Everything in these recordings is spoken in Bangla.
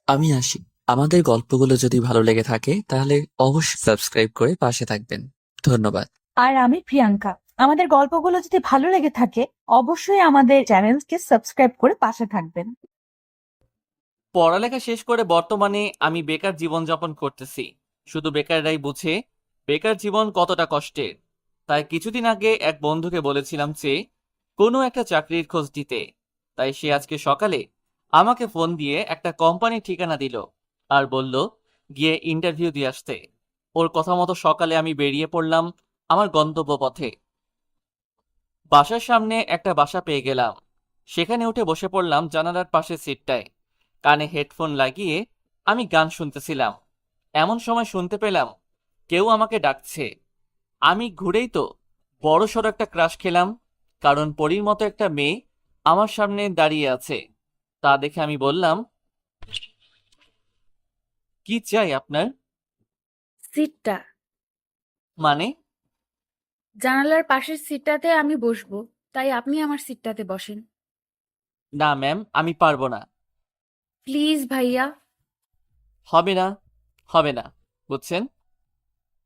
আমি আসি। আমাদের গল্পগুলো যদি ভালো লেগে থাকে তাহলে অবশ্যই সাবস্ক্রাইব করে পাশে থাকবেন। ধন্যবাদ। আর আমি প্রিয়াঙ্কা। আমাদের গল্পগুলো যদি ভালো লেগে থাকে অবশ্যই আমাদের চ্যানেলকে সাবস্ক্রাইব করে পাশে থাকবেন। পড়ালেখা শেষ করে বর্তমানে আমি বেকার জীবনযাপন করতেছি। শুধু বেকাররাই বুঝে বেকার জীবন কতটা কষ্টের। তাই কিছুদিন আগে এক বন্ধুকে বলেছিলাম যে কোনো একটা চাকরির খোঁজ দিতে। তাই সে আজকে সকালে আমাকে ফোন দিয়ে একটা কোম্পানির ঠিকানা দিল আর বলল গিয়ে ইন্টারভিউ দিয়ে আসতে। ওর কথা মতো সকালে আমি বেরিয়ে পড়লাম আমার গন্তব্য পথে। বাসার সামনে একটা বাসা পেয়ে গেলাম। সেখানে উঠে বসে পড়লাম জানালার পাশের সিটটায়। কানে হেডফোন লাগিয়ে আমি গান শুনতেছিলাম। এমন সময় শুনতে পেলাম কেউ আমাকে ডাকছে। আমি ঘুরেই তো বড়সড় একটা ক্রাশ খেলাম, কারণ পরীর মতো একটা মেয়ে আমার সামনে দাঁড়িয়ে আছে। তা দেখে আমি বললাম, কি চাই আপনার? সিটটা। মানে? জানালার পাশের সিটটাতে আমি বসবো, তাই আপনি আমার সিটটাতে বসেন। না ম্যাম, আমি পারবো না। প্লিজ ভাইয়া। হবে না, হবে না, বুঝছেন?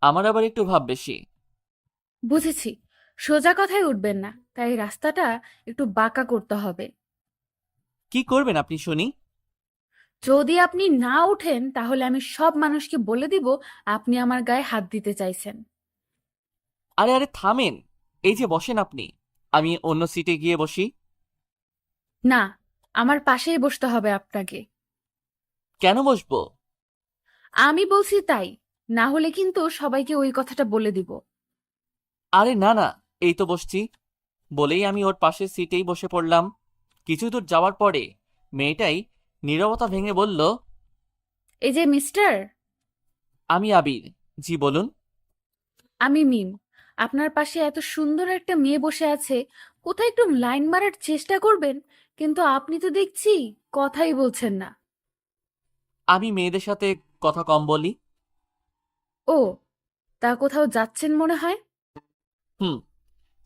আমার আবার একটু ভাব বেশি। বুঝেছি, সোজা কথায় উঠবেন না, তাই রাস্তাটা একটু বাঁকা করতে হবে। কি করবেন আপনি শুনি? যদি আপনি না উঠেন তাহলে আমি সব মানুষকে বলে দিব আপনি আমার গায়ে হাত দিতে চাইছেন। আরে আরে থামেন। এই যে বসেন আপনি, আমি অন্য সিটে গিয়ে বসি। না, আমার পাশেই বসতে হবে আপনাকে। কেন বসবো? আমি বলছি তাই, না হলে কিন্তু সবাইকে ওই কথাটা বলে দিব। আরে না না, এই তো বসছি। বলেই আমি ওর পাশের সিটেই বসে পড়লাম। কিছু দূর যাওয়ার পরে মেয়েটাই নীরবতা ভেঙে বলল, এই যে মিস্টার, আমি আবির। জি বলুন। আমি মিম। আপনার পাশে এত সুন্দর একটা মেয়ে বসে আছে, কোথায় একটু লাইন মারার চেষ্টা করবেন, কিন্তু আপনি তো দেখছি কথাই বলছেন না। আমি মেয়েদের সাথে কথা কম বলি। ও, তা কোথাও যাচ্ছেন মনে হয়। হুম,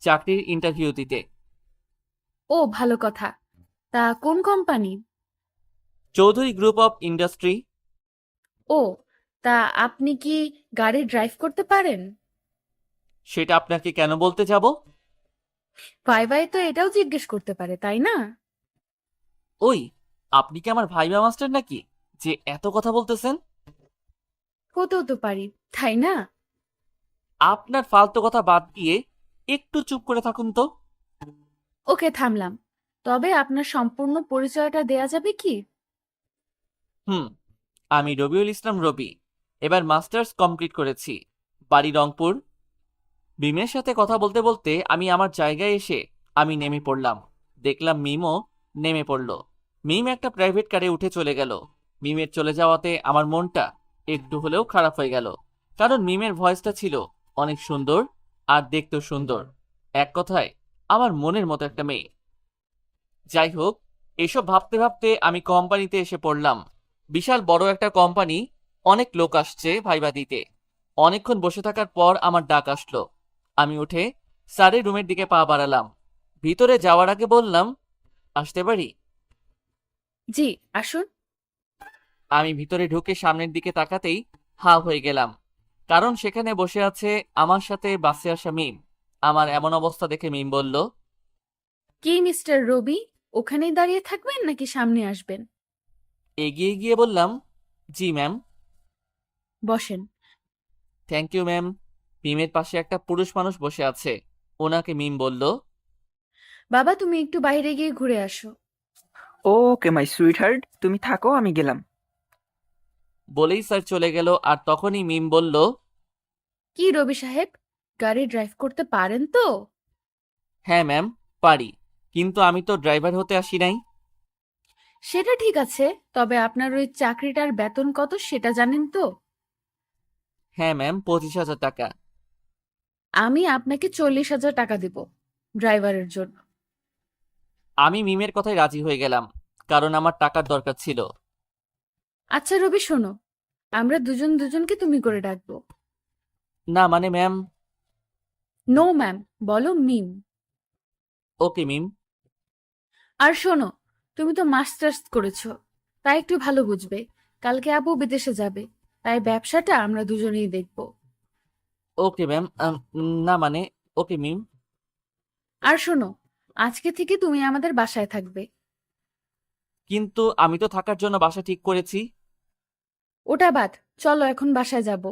চাকরির ইন্টারভিউ দিতে। ও ভালো কথা। তা কোন company? Chowdhury group of industry. ও, তা আপনি কি গাড়ি ড্রাইভ করতে পারেন? সেটা আপনাকে কেন বলতে যাব? ভাই তো এটাও জিজ্ঞেস করতে পারে, তাই না? ওই, আপনি কি আমার ভাইবা মাস্টার নাকি যে এত কথা বলতেছেন? হতেও তো পারি, তাই না? আপনার ফালতু কথা বাদ দিয়ে একটু চুপ করে থাকুন তো। ওকে, থামলাম। তবে আপনার সম্পূর্ণ পরিচয়টা দেয়া যাবে কি? হুম, আমি রবিউল ইসলাম রবি। এবার মাস্টার্স কমপ্লিট করেছি। বাড়ি রংপুর। মিমের সাথে কথা বলতে বলতে আমি আমার জায়গায় এসে আমি নেমে পড়লাম। দেখলাম মিমও নেমে পড়ল। মিম একটা প্রাইভেট কারে উঠে চলে গেল। মিমের চলে যাওয়াতে আমার মনটা একটু হলেও খারাপ হয়ে গেল, কারণ মিমের ভয়েসটা ছিল অনেক সুন্দর আর দেখতেও সুন্দর। এক কথায় আমার মনের মতো একটা মেয়ে। যাই হোক, এসব ভাবতে ভাবতে আমি কোম্পানিতে এসে পড়লাম। বিশাল বড় একটা কোম্পানি, অনেক লোক আসছে ভাইবা দিতে। অনেকক্ষণ বসে থাকার পর আমার ডাক আসলো। আমি উঠে স্যারের রুমের দিকে পা বাড়ালাম। ভিতরে যাওয়ার আগে বললাম, আসতে পারি? জি, আসুন। আমি ভিতরে ঢুকে সামনের দিকে তাকাতেই হা হয়ে গেলাম, কারণ সেখানে বসে আছে আমার সাথে বাসে আসা মিম। আমার এমন অবস্থা দেখে মিম বলল, কি মিস্টার রবি, ওখানেই দাঁড়িয়ে থাকবেন নাকি সামনে আসবেন? এগিয়ে গিয়ে বললাম, জি ম্যাম। বসেন। Thank you ma'am. মিমের পাশে একটা পুরুষ মানুষ বসে আছে। ওনাকে মিম বলল, বাবা, তুমি একটু বাইরে গিয়ে ঘুরে আসো। ওকে মাই সুইটহার্ট, তুমি থাকো, আমি গেলাম। বলেই স্যার চলে গেল। আর তখনই মিম বলল, কি রবি সাহেব, গাড়ি ড্রাইভ করতে পারেন তো? হ্যাঁ ম্যাম, পারি, কিন্তু আমি তো ড্রাইভার হতে আসি নাই। সেটা ঠিক আছে, তবে আপনার ওই চাকরিটার বেতন কত সেটা জানেন তো? হ্যাঁ ম্যাম, 25,000 টাকা। আমি আপনাকে 40,000 টাকা দিব ড্রাইভারের জন্য। আমি মিমের কথায় রাজি হয়ে গেলাম, কারণ আমার টাকার দরকার ছিল। আচ্ছা রবি, শোনো, আমরা দুজন দুজনকে তুমি করে ডাকবো। না মানে ম্যাম। নো ম্যাম, বলো মিম। ওকে মিম। আর শোনো, তুমি তো মাস্টার্স করেছো, তাই একটু ভালো বুঝবে। কালকে আপু বিদেশে যাবে, তাই ব্যবসাটা আমরা দুজনেই দেখব। Okay ma'am. না মানে, ওকে মিম। আর শোনো, আজকে থেকে তুমি আমাদের বাসায় থাকবে। কিন্তু আমি তো থাকার জন্য বাসা ঠিক করেছি। ওটা বাদ, চলো এখন বাসায় যাব।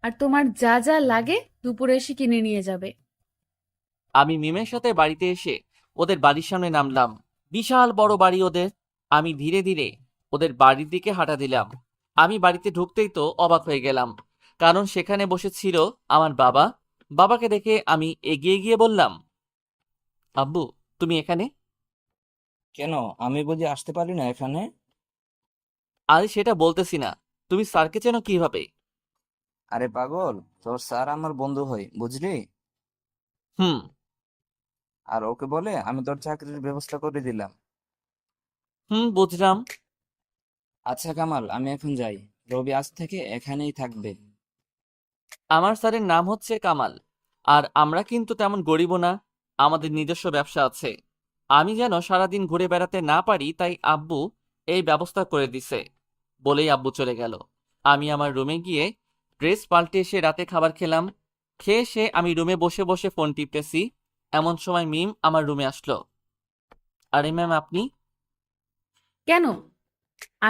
আর তোমার যা যা লাগে দুপুরে এসে কিনে নিয়ে যাবে। আমি মিমের সাথে বাড়িতে এসে ওদের বাড়ির সামনে নামলাম। বিশাল বড় বাড়ি ওদের। আমি ধীরে ধীরে ওদের বাড়ির দিকে হাঁটা দিলাম। আমি বাড়িতে ঢুকতেই তো অবাক হয়ে গেলাম, কারণ সেখানে বসেছিল আমার বাবা। বাবাকে দেখে আমি এগিয়ে গিয়ে বললাম, আব্বু, তুমি এখানে? কেন, আমি বুঝি আসতে পারি না এখানে? আরে সেটা বলতেছি না, তুমি স্যারকে চেনো কিভাবে? আরে পাগল, তোর স্যার আমার বন্ধু হয়, বুঝলি? হুম। আর ওকে বলে আমি তোর চাকরির ব্যবস্থা করে দিলাম। হুম, বুঝলাম। আচ্ছা কামাল, আমি এখন যাই। রবি আজ থেকে এখানেই থাকবে। আমার স্যারের নাম হচ্ছে কামাল। আর আমরা কিন্তু তেমন গরিবও না, আমাদের নিজস্ব ব্যবসা আছে। আমি যেন সারাদিন ঘুরে বেড়াতে না পারি, তাই আব্বু এই ব্যবস্থা করে দিছে। বলেই আব্বু চলে গেল। আমি আমার রুমে গিয়ে ড্রেস পাল্টে এসে রাতে খাবার খেলাম। খেয়ে এসে আমি রুমে বসে বসে ফোন টিপতেছি। এমন সময় মিম আমার রুমে আসলো। আরে ম্যাম, আপনি? কেন,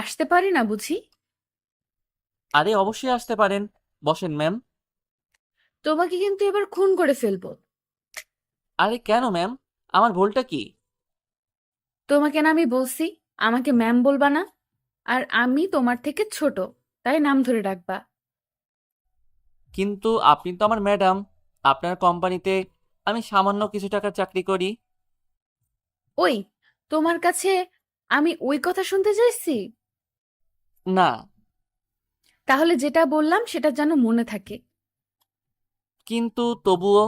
আসতে পারি না বুঝি? আরে অবশ্যই আসতে পারেন, বসেন ম্যাম। তোমাকে কিন্তু এবার খুন করে ফেলবো। আরে কেন ম্যাম, আমার ভুলটা কি? তোমাকে না আমি বলছি আমাকে ম্যাম বলবা না। আর আমি তোমার থেকে ছোট, তাই নাম ধরে ডাকবা। কিন্তু আপনি তো আমার ম্যাডাম। আপনার কোম্পানিতে আমি সামান্য কিছু টাকার চাকরি করি। ওই, তোমার কাছে আমি ওই কথা শুনতে চাইছি? না। তাহলে যেটা বললাম সেটা যেন মনে থাকে। কিন্তু তবুও।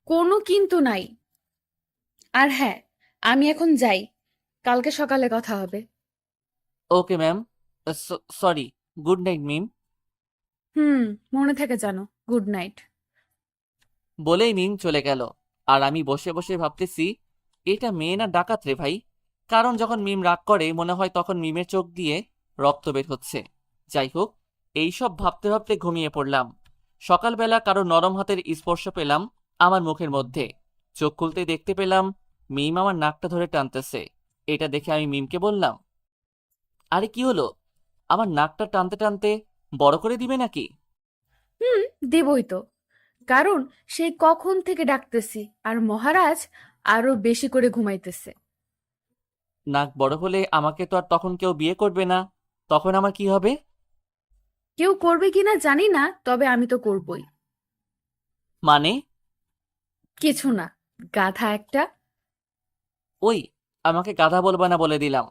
কোনো কিন্তু নাই। আর হ্যাঁ, আমি এখন যাই, কালকে সকালে কথা হবে। Okay ma'am. Sorry. Good night Mim. হুম, মনে থাকে জানো। Good night. বলেই মিম চলে গেল। আর আমি বসে বসে ভাবতেছি, এটা মেয়ে না ডাকাত রে ভাই। কারণ যখন মিম রাগ করে মনে হয় তখন মিমের চোখ দিয়ে রক্ত বের হচ্ছে। যাই হোক, এইসব ভাবতে ভাবতে ঘুমিয়ে পড়লাম। সকালবেলা কারো নরম হাতের স্পর্শ পেলাম আমার মুখের মধ্যে। চোখ খুলতেই দেখতে পেলাম মিম আমার নাকটা ধরে টানতেছে। এটা দেখে আমি মিমকে বললাম, আরে কি হলো? আমার নাকটা টানতে টানতে বড় করে দিবে নাকি? হুম, দেবই তো। কারণ সেই কখন থেকে ডাকতেছি আর মহারাজ আরো বেশি করে ঘুমাইতেছে। নাক বড় হলে আমাকে তো আর তখন কেউ বিয়ে করবে না। তখন আমার কি হবে? কেউ করবে কিনা জানি না, তবে আমি তো করবই। মানে? কিছু না, গাধা একটা। ওই, আমাকে গাধা বলবা না বলে দিলাম।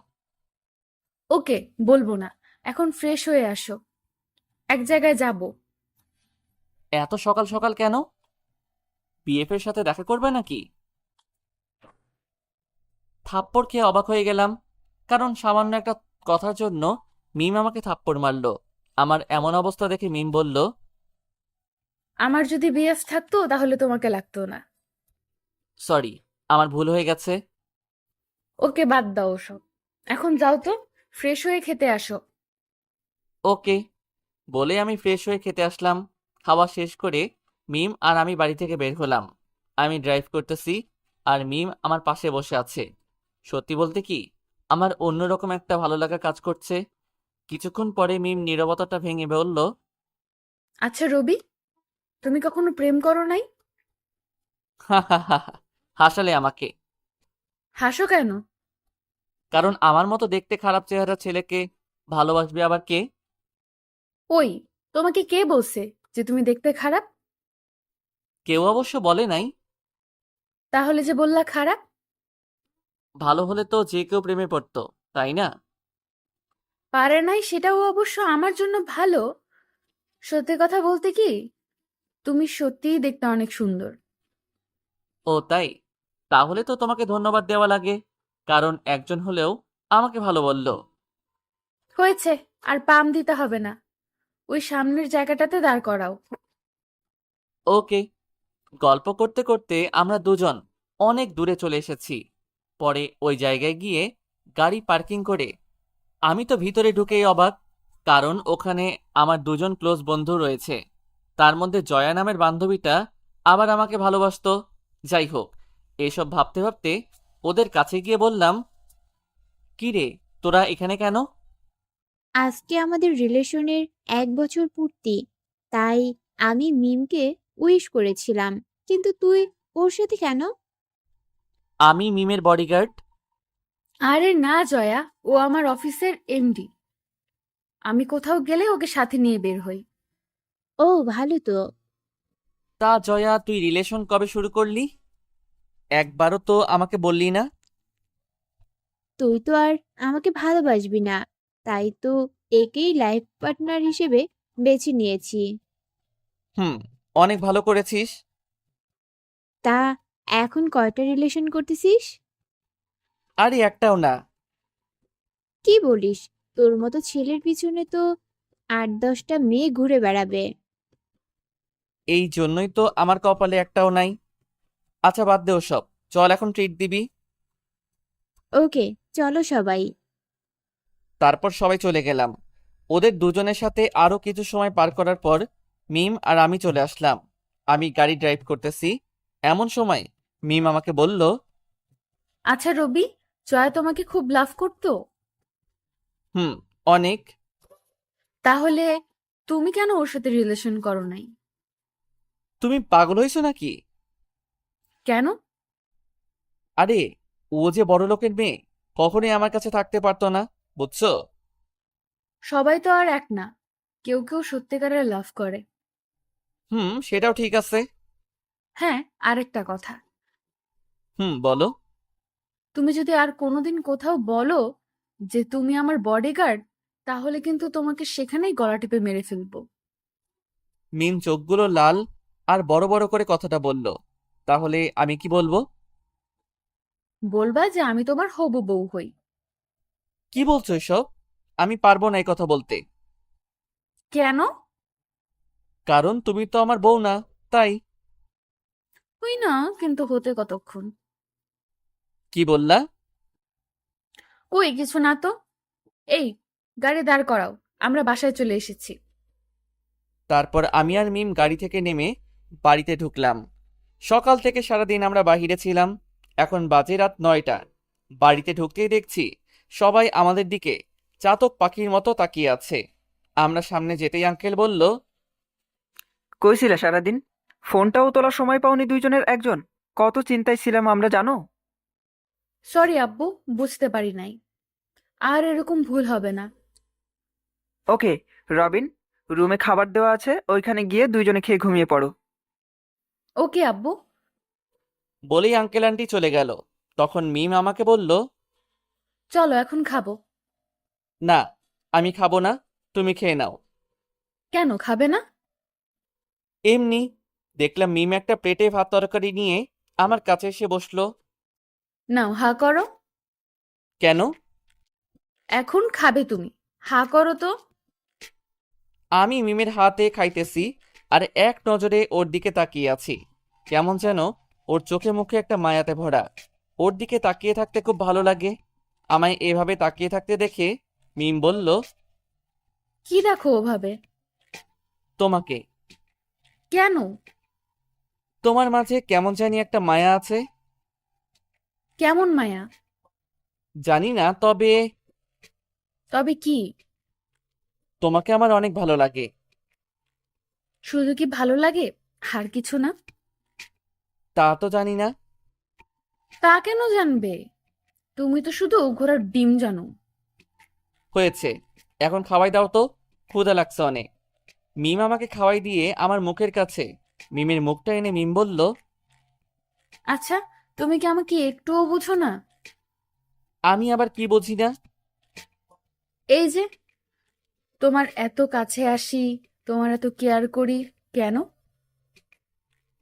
ওকে, বলবো না। এখন ফ্রেশ হয়ে আসো, এক জায়গায় যাব। এত সকাল সকাল কেন? বিএফ এর সাথে দেখা করবে নাকি? থাপ্পড় খেয়ে অবাক হয়ে গেলাম, কারণ সামান্য একটা কথার জন্য মিম আমাকে থাপ্পড় মারলো। আমার এমন অবস্থা দেখে মিম বলল, আমার যদি বিএফ থাকতো তাহলে তোমাকে লাগতো না। সরি, আমার ভুল হয়ে গেছে। ওকে, বাদ দাও ওসব। এখন যাও তো, ফ্রেশ হয়ে খেতে আসো। ওকে। বলে আমি ফ্রেশ হয়ে খেতে আসলাম। খাওয়া শেষ করে মিম আর আমি বাড়ি থেকে বের হলাম। আমি ড্রাইভ করতেছি, আর মিম আমার পাশে বসে আছে। সত্যি বলতে কি, আমার অন্যরকম একটা ভালো লাগা কাজ করছে। কিছুক্ষণ পরে মিম নীরবতাটা ভেঙে বলল, আচ্ছা রবি, তুমি কখনো প্রেম করো নাই? হা হা হা হা। হাসালে আমাকে। হাসো কেন? কারণ আমার মতো দেখতে খারাপ চেহারা ছেলেকে ভালোবাসবে আবার কে? ওই, তোমাকে কে বলছে যে তুমি দেখতে খারাপ? কেউ অবশ্য বলে নাই। তাহলে যে বললা খারাপ। ভালো হলে তো যে কেউ প্রেমে পড়তো, তাই না? পারে নাই সেটাও অবশ্য আমার জন্য ভালো। সত্যি কথা বলতে কি, তুমি সত্যিই দেখতে অনেক সুন্দর। ও তাই? তাহলে তো তোমাকে ধন্যবাদ দেওয়া লাগে, কারণ একজন হলেও আমাকে ভালো বলল। হয়েছে, আর পাম দিতে হবে না। ওই সামনের জায়গাটাতে দাঁড় করাও। ওকে। গল্প করতে করতে আমরা দুজন অনেক দূরে চলে এসেছি। পরে ওই জায়গায় গিয়ে গাড়ি পার্কিং করে আমি তো ভিতরে ঢুকেই অবাক, কারণ ওখানে আমার দুজন ক্লোজ বন্ধু রয়েছে। তার মধ্যে জয়া নামের বান্ধবীটা আবার আমাকে ভালোবাসতো। যাই হোক, এসব ভাবতে ভাবতে ওদের কাছে গিয়ে বললাম, কি রে, তোরা এখানে কেন? আজকে আমাদের রিলেশনের 1 বছর পূর্তি, তাই আমি মিমকে উইশ করেছিলাম। কিন্তু তুই ওর সাথে কেন? আমি মিমের বডিগার্ড। আরে না জয়া, ও আমার অফিসের এমডি। আমি কোথাও গেলে ওকে সাথে নিয়ে বের হই। ও ভালো তো। তা জয়া, তুই রিলেশন কবে শুরু করলি? একবারও তো আমাকে বললি না। তুই তো আর আমাকে ভালোবাসবি না, তাই তো একেই লাইফ পার্টনার হিসেবে বেছে নিয়েছি। হুম, অনেক ভালো করেছিস। তা এখন কয়টা রিলেশন করতেছিস? আরে একটাও না। কি বলিস? তোর মতো ছেলের পিছনে তো 8-10টা মেয়ে ঘুরে বেড়াবে। এই জন্যই তো আমার কপালে একটাও নাই। আচ্ছা, বাদ দে ওসব, চল এখন ট্রিট দিবি। ওকে, চলো সবাই। তারপর সবাই চলে গেলাম। ওদের দুজনের সাথে আরো কিছু সময় পার করার পর মিম আর আমি চলে আসলাম। আমি গাড়ি ড্রাইভ করতেছি, এমন সময় মিম আমাকে বলল, আচ্ছা রবি, জয়া তোমাকে খুব লাভ করতো? হুম, অনেক। তাহলে তুমি কেন ওর সাথে রিলেশন করো নাই? তুমি পাগল হয়েছো নাকি? কেন? আরে, ও যে বড় লোকের মেয়ে, কখনোই আমার কাছে থাকতে পারতো না, বুঝছো? সবাই তো আর এক না, কেউ কেউ সত্যিকারের লাভ করে। হুম, সেটাও ঠিক আছে। হ্যাঁ, আরেকটা কথা, হুম, বলো। তুমি যদি আর কোনোদিন কোথাও বলো যে তুমি আমার বডিগার্ড, তাহলে কিন্তু তোমাকে সেখানেই গলা টিপে মেরে ফেলবো। মিম চোখগুলো লাল আর বড় বড় করে কথাটা বলল। তাহলে আমি কি বলবো? বলবা যে আমি তোমার হবু বউ হই। কি বলছো এসব? আমি পারবো না এই কথা বলতে। কেন? কারণ তুমি তো আমার বউ না, তাই। হই না, কিন্তু হতে কতক্ষণ? কি বললা? ওই কিছু না তো। এই, গাড়ি দাঁড় করাও, আমরা বাসায় চলে এসেছি। তারপর আমি আর মিম গাড়ি থেকে নেমে বাড়িতে ঢুকলাম। সকাল থেকে সারাদিন আমরা বাহিরে ছিলাম। এখন বাজে রাত 9টা। বাড়িতে ঢুকতেই দেখছি সবাই আমাদের দিকে চাতক পাখির মতো তাকিয়ে আছে। আমরা সামনে যেতেই আঙ্কেল বলল, কই ছিলে সারাদিন? ফোনটাও তোলার সময় পাওনি দুইজনের একজন। কত চিন্তায় ছিলাম আমরা, জানো? সরি আব্বু, বুঝতে পারি নাই। আর এরকম ভুল হবে না। ওকে, রবিন, রুমে খাবার দেওয়া আছে, ওইখানে গিয়ে দুইজনে খেয়ে ঘুমিয়ে পড়ো। ওকে আব্বু। বলেই আঙ্কেল আন্টি চলে গেল। তখন মিম আমাকে বলল, চলো এখন খাবো। না, আমি খাবো না, তুমি খেয়ে নাও। কেন খাবে না? এমনি। দেখলাম মিম একটা প্লেটে ভাত তরকারি নিয়ে আমার কাছে এসে বসলো। নাও হা করো। কেন? এখন খাবে তুমি, হা করো তো। আমি মিমের হাতে খাইতেছি আর এক নজরে ওর দিকে তাকিয়ে আছি। কেমন যেন ওর চোখে মুখে একটা মায়াতে ভরা। ওর দিকে তাকিয়ে থাকতে খুব ভালো লাগে। আমায় এভাবে তাকিয়ে থাকতে দেখে মিম বলল, কি দেখো ওভাবে? তোমাকে। কেন? তোমার মাঝে কেমন জানি একটা মায়া আছে। কেমন মায়া? জানি না, তবে তবে কি? তোমাকে আমার অনেক ভালো লাগে। শুধু কি ভালো লাগে, আর কিছু না? তা তো জানি না। তা কেন জানবে? তুমি তো শুধু ঘোড়ার ডিম জানো। হয়েছে, এখন খাওয়াই দাও তো, ক্ষুধা লাগছে অনেক। মিম আমাকে খাওয়াই দিয়ে আমার মুখের কাছে মিমের মুখটা এনে মিম বলল, আচ্ছা, তুমি কি আমাকে একটুও বুঝো না? আমি আবার কি বুঝি না? এই যে, তোমার এত কাছে আসি, তোমার এত কেয়ার করি, কেন?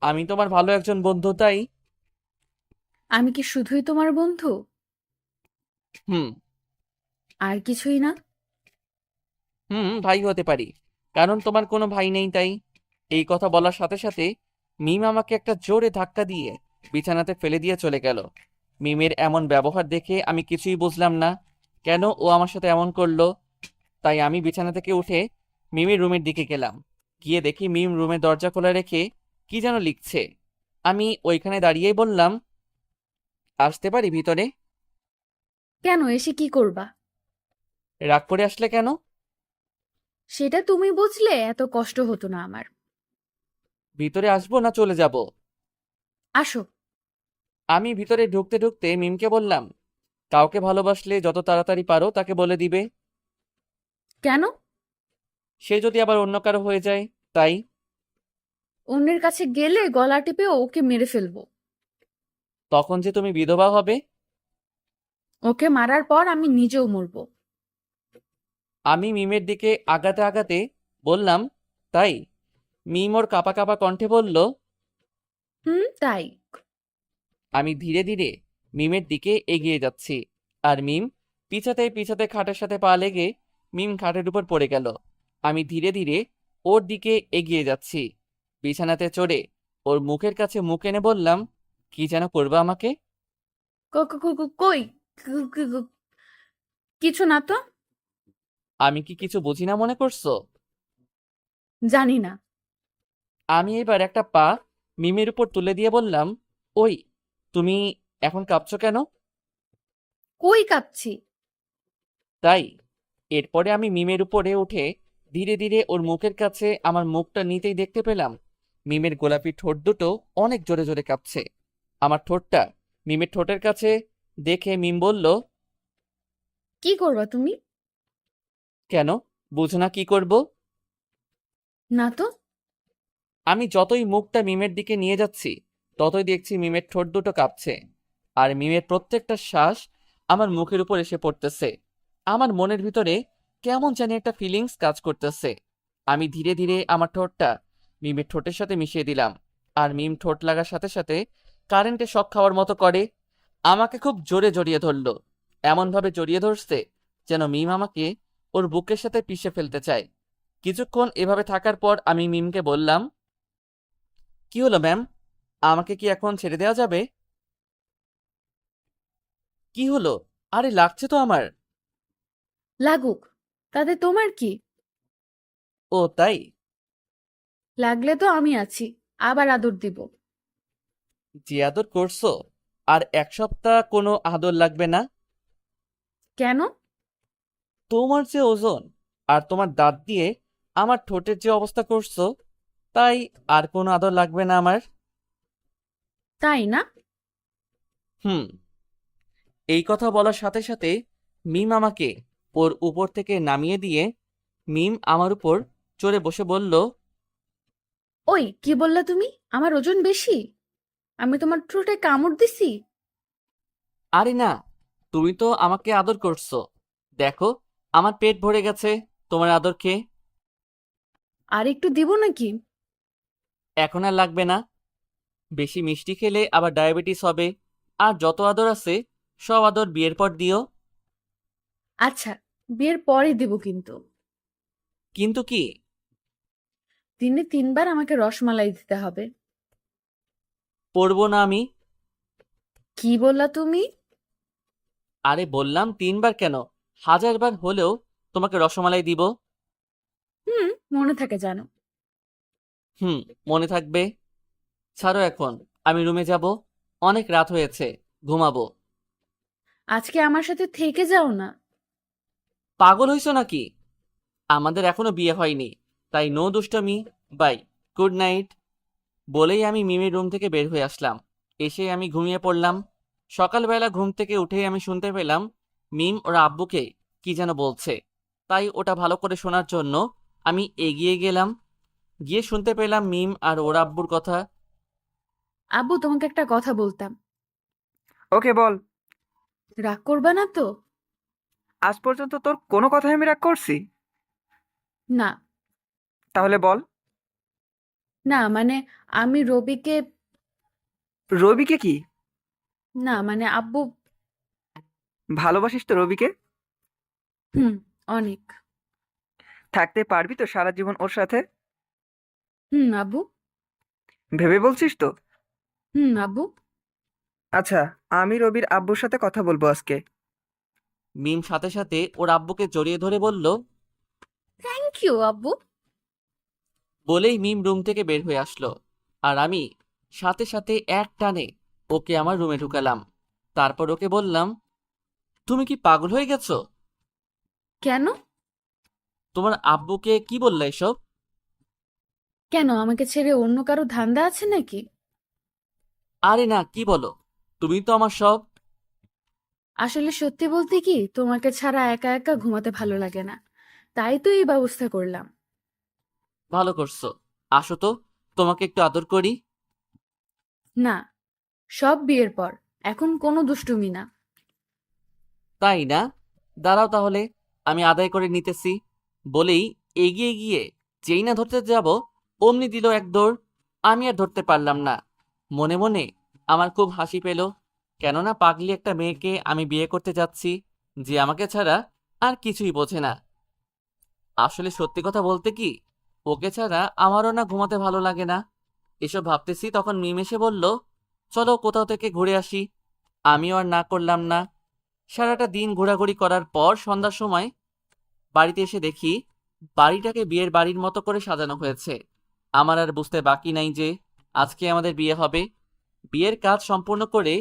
আমি তোমার ভালো একজন বন্ধু, তাই। আমি কি শুধুই তোমার বন্ধু, হুম। আর কিছুই না? হুম, ভাই হতে পারি, কারণ তোমার কোনো ভাই নেই, তাই। এই কথা বলার সাথে সাথে মিম আমাকে একটা জোরে ধাক্কা দিয়ে বিছানাতে ফেলে দিয়ে চলে গেল। মিমের এমন ব্যবহার দেখে আমি কিছুই বুঝলাম না। কেন ও আমার সাথে এমন করলো। তাই আমি বিছানা থেকে উঠে মিমির রুমের দিকে গেলাম। গিয়ে দেখি মিম রুমের দরজা খোলা রেখে কি যেন লিখছে। আমি ওইখানে দাঁড়িয়েই বললাম, আসতে পারি ভিতরে? কেন, এসে কি করবা? রাগ করে আসলে কেন? সেটা তুমি বুঝলে এত কষ্ট হতো না আমার। ভিতরে আসবো না চলে যাব? আসো। আমি ভিতরে ঢুকতে ঢুকতে মিমকে বললাম, কাউকে ভালোবাসলে যত তাড়াতাড়ি পারো তাকে বলে দিবে। কেন? সে যদি আবার অন্য কারো হয়ে যায়, তাই। অন্যের কাছে গেলে গলা টিপে ওকে মেরে ফেলবো। তখন যে তুমি বিধবা হবে। ওকে মারার পর আমি নিজেও মরবো। আমি মিমের দিকে আগাতে আগাতে বললাম, তাই? মিম ওর কাঁপা কাঁপা কণ্ঠে বলল। তাই। আমি ধীরে ধীরে মিমের দিকে এগিয়ে যাচ্ছি, আর মিম পিছাতে পিছাতে খাটের সাথে পা লেগে মিম খাটের উপর পড়ে গেল। আমি ধীরে ধীরে ওর দিকে এগিয়ে যাচ্ছি, বিছানাতে চড়ে ওর মুখের কাছে মুখ এনে বললাম, কি যেন করবে আমাকে? কই? কু- কু- কু- কিছু না তো। আমি কি কিছু বুঝি না মনে করছো? জানি না। আমি এবার একটা পা মিমের উপর তুলে দিয়ে বললাম, ওই, তুমি এখন কাঁপছো কেন? কই কাঁপছি? তাই। এরপরে আমি মিমের উপরে উঠে ধীরে ধীরে ওর মুখের কাছে আমার মুখটা নিতেই দেখতে পেলাম মিমের গোলাপি ঠোঁট দুটো অনেক জোরে জোরে কাঁপছে। আমার ঠোঁটটা মিমের ঠোঁটের কাছে দেখে মিম বলল, কি করবা তুমি? কেন, বুঝো না কি করব? না তো। আমি যতই মুখটা মিমের দিকে নিয়ে যাচ্ছি ততই দেখছি মিমের ঠোঁট দুটো কাঁপছে, আর মিমের প্রত্যেকটা শ্বাস আমার মুখের উপর এসে পড়তেছে। আমার মনের ভিতরে কেমন জানি একটা ফিলিংস কাজ করতেছে। আমি ধীরে ধীরে আমার ঠোঁটটা মিমের ঠোঁটের সাথে মিশিয়ে দিলাম, আর মিম ঠোঁট লাগার সাথে সাথে কারেন্টে শক খাওয়ার মতো করে আমাকে খুব জোরে জড়িয়ে ধরলো। এমনভাবে জড়িয়ে ধরছে যেন মিম আমাকে ওর বুকের সাথে পিষে ফেলতে চায়। কিছুক্ষণ এভাবে থাকার পর আমি মিমকে বললাম, কি হলো ম্যাম, আমাকে কি এখন ছেড়ে দেওয়া যাবে? কি হলো? আরে লাগছে তো আমার। লাগুক, তাতে তোমার কি? ও তাই? লাগলে তো আমি আছি, আবার আদর দিব। যে আদর করছো, আর এক সপ্তাহ কোনো আদর লাগবে না। কেন? তোমার যে ওজন আর তোমার দাঁত দিয়ে আমার ঠোঁটের যে অবস্থা করছো, তাই আর কোনো আদর লাগবে না আমার। তাই না? হুম। এই কথা বলার সাথে সাথে মিম আমাকে ওর উপর থেকে নামিয়ে দিয়ে মিম আমার উপর চড়ে বসে বলল, ওই, কি বললা তুমি? আমার ওজন বেশি? আমি তোমার ঠোঁটে কামড় দিছি? আরে না, তুমি তো আমাকে আদর করছো। দেখো, আমার পেট ভরে গেছে তোমার আদর খেয়ে। আর একটু দিব নাকি? এখন আর লাগবে না। বেশি মিষ্টি খেলে আবার ডায়াবেটিস হবে। আর যত আদর আছে সব আদর বিয়ের পর দিও। আচ্ছা, বিয়ের পরে দিব কিন্তু। কিন্তু কি? দিনে 3 বার আমাকে রসমালাই দিতে হবে। পরবো না আমি। কি বললা তুমি? আরে বললাম 3 বার কেন, 1000 বার হলেও তোমাকে রসমালাই দিব। মনে থাকে জানো। হুম, মনে থাকবে। ছাড়ো এখন, আমি রুমে যাব। অনেক রাত হয়েছে, ঘুমাবো। আজকে আমার সাথে থেকে যাও না। পাগল হইছো নাকি? আমাদের এখনো বিয়ে হয়নি, তাই নো দুষ্টমি। Bye, good night. বলেই আমি মিমির রুম থেকে বের হয়ে আসলাম। এসে আমি ঘুমিয়ে পড়লাম। সকালবেলা ঘুম থেকে উঠেই আমি শুনতে পেলাম মিম ওর আব্বুকে কি যেন বলছে। তাই ওটা ভালো করে শোনার জন্য আমি এগিয়ে গেলাম। গিয়ে শুনতে পেলাম মিম আর ওর আব্বুর কথা। আব্বু, তোমাকে একটা কথা বলতাম। ওকে বল। রাগ করবা না তো? আজ পর্যন্ত তোর কোনো কথাই আমি রাগ করছি? না। তাহলে বল। না মানে, আমি রবিকে। রবিকে কি? না মানে আব্বু। ভালোবাসিস তো রবিকে? হুম, অনেক। থাকতে পারবি তো সারা জীবন ওর সাথে? আব্বু। ভেবে বলছিস তো? আব্বু। আচ্ছা, আমি রবির আব্বুর সাথে কথা বলবো আজকে। মিম সাথে সাথে ওর আব্বুকে জড়িয়ে ধরে বলল। থ্যাংক ইউ আব্বু। বলেই মিম রুম থেকে বের হয়ে আসলো, আর আমি সাথে সাথে এক টানে ওকে আমার রুমে ঢুকালাম। তারপর ওকে বললাম, তুমি কি পাগল হয়ে গেছো? কেন? তোমার আব্বুকে কি বললে এসব? কেন, আমাকে ছেড়ে অন্য কারো ধান্দা আছে নাকি? আরে না, কি বলো, তুমি তো আমার সব। আসলে সত্যি বলতে কি, তোমাকে ছাড়া একা একা ঘুমাতে ভালো লাগে না, তাই তো এই ব্যবস্থা করলাম। ভালো করছো, আসো তো, তোমাকে একটু আদর করি। না, সব বিয়ের পর, এখন কোনো দুষ্টুমি না। তাই না? দাঁড়াও তাহলে, আমি আদায় করে নিতেছি। বলেই এগিয়ে গিয়ে যেই না ধরতে যাব, অমনি দিল এক দৌড়। আমি আর ধরতে পারলাম না। মনে মনে আমার খুব হাসি পেল, কেননা পাগলি একটা মেয়েকে আমি বিয়ে করতে যাচ্ছি, যে আমাকে ছাড়া আর কিছুই বোঝে না। আসলে সত্যি কথা বলতে কি, ওকে ছাড়া আমারও না ঘুমাতে ভালো লাগে না। এসব ভাবতেছি তখন মিম এসে বলল, চলো কোথাও থেকে ঘুরে আসি। আমিও আর না করলাম না। সারাটা দিন ঘোরাঘুরি করার পর সন্ধ্যার সময় বাড়িতে এসে দেখি বাড়িটাকে বিয়ের বাড়ির মতো করে সাজানো হয়েছে। আমার আর বুঝতে বাকি নাই যে আজকে আমাদের বিয়ে হবে। বিয়ের কাজ সম্পূর্ণ করে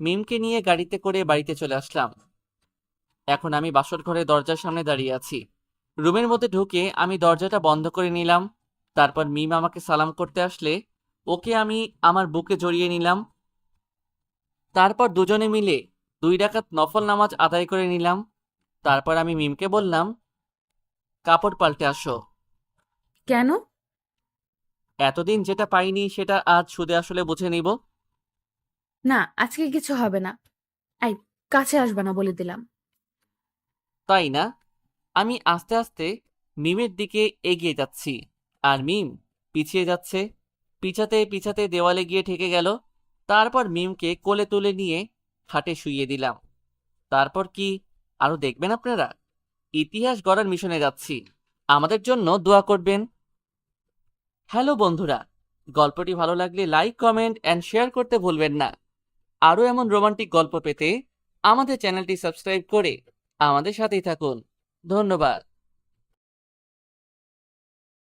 মিমকে নিয়ে গাড়িতে করে বাড়িতে চলে আসলাম। এখন আমি বাসর ঘরে দরজার সামনে দাঁড়িয়ে আছি। রুমের মধ্যে ঢুকে আমি দরজাটা বন্ধ করে নিলাম। তারপর মিম আমাকে সালাম করতে আসলে ওকে আমি আমার বুকে জড়িয়ে নিলাম। তারপর দুজনে মিলে 2 রাকাত নফল নামাজ আদায় করে নিলাম। তারপর আমি মিমকে বললাম, কাপড় পাল্টে আসো। কেন? এতদিন যেটা পাইনি সেটা আজ সুদে আসলে বুঝে নিব। না, আজকে কিছু হবে না। এই, কাছে আসবে না বলে দিলাম। তাই না? আমি আস্তে আস্তে মিমের দিকে এগিয়ে যাচ্ছি, আর মিম পিছিয়ে যাচ্ছে। পিছাতে পিছাতে দেওয়ালে গিয়ে ঠেকে গেল। তারপর মিমকে কোলে তুলে নিয়ে খাটে শুইয়ে দিলাম। তারপর কি আরো দেখবেন আপনারা? ইতিহাস গড়ার মিশনে যাচ্ছি, আমাদের জন্য দোয়া করবেন। হ্যালো বন্ধুরা, গল্পটি ভালো লাগলে লাইক, কমেন্ট অ্যান্ড শেয়ার করতে ভুলবেন না। আরও এমন রোমান্টিক গল্প পেতে আমাদের চ্যানেলটি সাবস্ক্রাইব করে আমাদের সাথেই থাকুন। ধন্যবাদ।